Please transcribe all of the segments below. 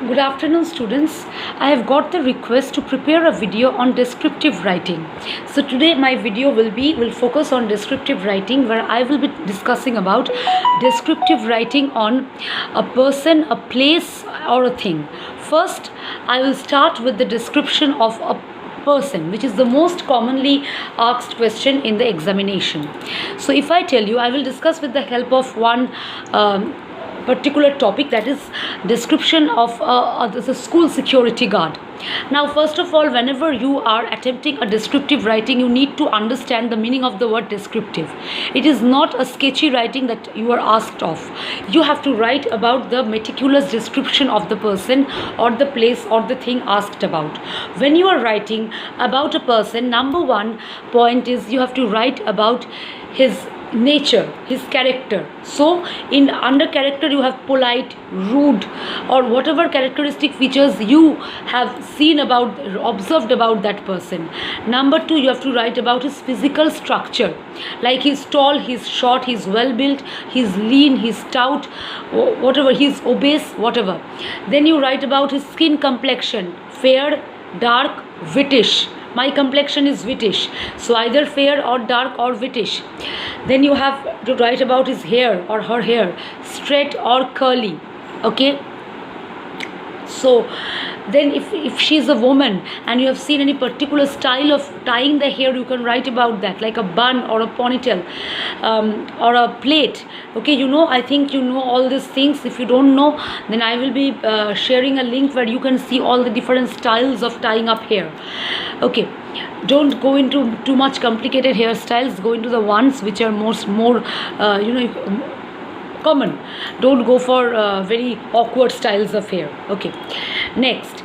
Good afternoon, students. I have got the request to prepare a video on descriptive writing. So today my video will focus on descriptive writing, where I will be discussing about descriptive writing on a person, a place, or a thing. First, I will start with the description of a person, which is the most commonly asked question in the examination. So if I tell you, I will discuss with the help of one particular topic, that is description of the school security guard. Now, first of all, whenever you are attempting a descriptive writing, you need to understand the meaning of the word descriptive. It is not a sketchy writing that you are asked of. You have to write about the meticulous description of the person or the place or the thing asked about. When you are writing about a person, number one point is you have to write about his nature, his character. So in under character you have polite, rude, or whatever characteristic features you have seen about, observed about that person. Number two, you have to write about his physical structure, like he's tall, he's short, he's well built, he's lean, he's stout, whatever, he's obese, whatever. Then you write about his skin complexion, fair, dark, whitish. My complexion is whitish, so either fair or dark or whitish. Then you have to write about his hair or her hair, straight or curly. Okay, so then if she is a woman and you have seen any particular style of tying the hair, you can write about that, like a bun or a ponytail, or a plait. Okay, I think you know all these things. If you don't know, then I will be sharing a link where you can see all the different styles of tying up hair. Okay, don't go into too much complicated hairstyles. Go into the ones which are more common. Don't go for very awkward styles of hair. Okay, next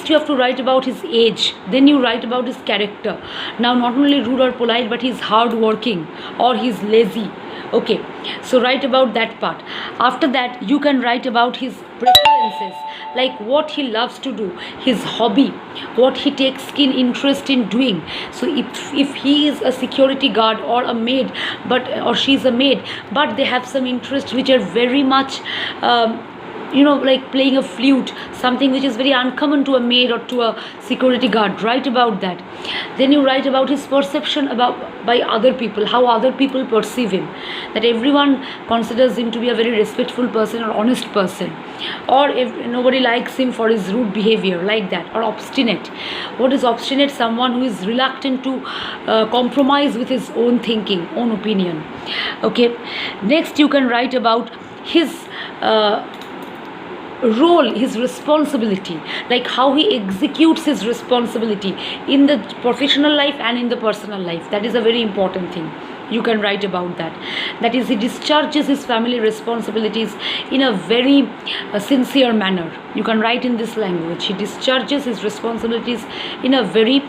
you have to write about his age. Then you write about his character. Now, not only rude or polite, but he's hard working or he's lazy. Okay, so write about that part. After that, you can write about his preferences, like what he loves to do, his hobby, what he takes keen interest in doing. So if he is a security guard or a maid, or she's a maid, but they have some interests which are very much like playing a flute, something which is very uncommon to a maid or to a security guard. Write about that. Then you write about his perception by other people, how other people perceive him, that everyone considers him to be a very respectful person or honest person, or if nobody likes him for his rude behavior, like that. Or obstinate. What is obstinate? Someone who is reluctant to compromise with his own thinking, own opinion. Okay, next you can write about his role, his responsibility, like how he executes his responsibility in the professional life and in the personal life. That is a very important thing. You can write about that. That is, he discharges his family responsibilities in a very sincere manner. You can write in this language. He discharges his responsibilities in a very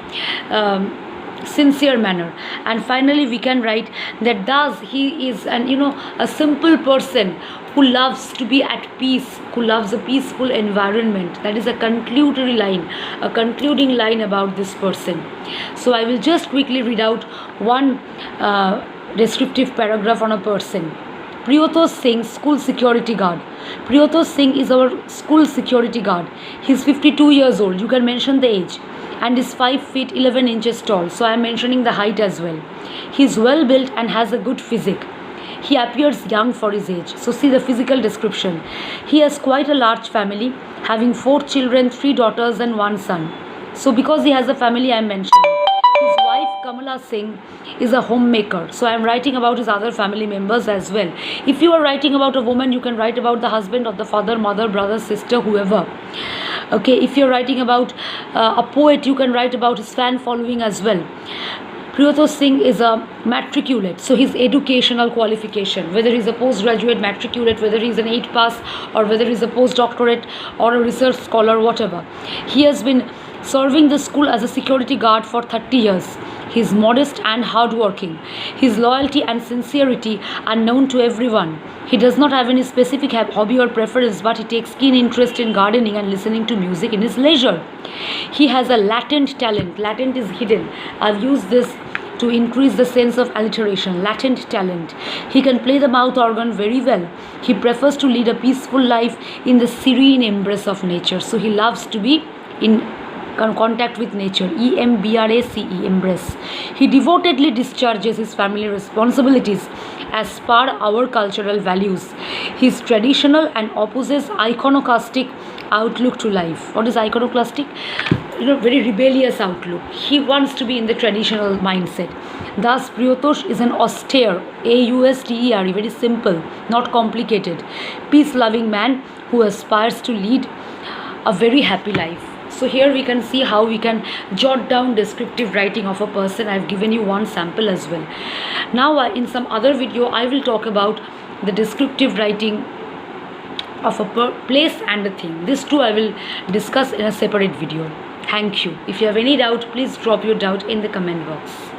sincere manner. And finally, we can write that thus he is a simple person who loves to be at peace, who loves a peaceful environment. That is a concluding line about this person. So I will just quickly read out one descriptive paragraph on a person. Priyotos Singh, school security guard. Priyotos Singh is our school security guard. He's 52 years old. You can mention the age. And is 5 feet 11 inches tall. So I am mentioning the height as well. He's well built and has a good physique. He appears young for his age. So see the physical description. He has quite a large family, having 4 children, 3 daughters and 1 son. So because he has a family, I am mentioning. His wife Kamala Singh is a homemaker. So I am writing about his other family members as well. If you are writing about a woman, you can write about the husband or the father, mother, brother, sister, whoever. Okay, if you're writing about a poet, you can write about his fan following as well. Priyotos Singh is a matriculate, so his educational qualification, whether he's a postgraduate matriculate, whether he's an 8 pass, or whether he's a postdoctorate or a research scholar, whatever. He has been serving the school as a security guard for 30 years. He is modest and hardworking. His loyalty and sincerity are known to everyone. He does not have any specific hobby or preference, but he takes keen interest in gardening and listening to music in his leisure. He has a latent talent. Latent is hidden. I've used this to increase the sense of alliteration, latent talent. He can play the mouth organ very well. He prefers to lead a peaceful life in the serene embrace of nature. So he loves to be in contact with nature. EMBRACE, embrace. He devotedly discharges his family responsibilities as per our cultural values. He is traditional and opposes iconoclastic outlook to life. What is iconoclastic? Very rebellious outlook. He wants to be in the traditional mindset. Thus, Priyatosh is an austere, AUSTERE, very simple, not complicated, peace-loving man who aspires to lead a very happy life. So here we can see how we can jot down descriptive writing of a person. I've given you one sample as well. Now in some other video I will talk about the descriptive writing of a place and a thing. These two I will discuss in a separate video. Thank you. If you have any doubt, please drop your doubt in the comment box.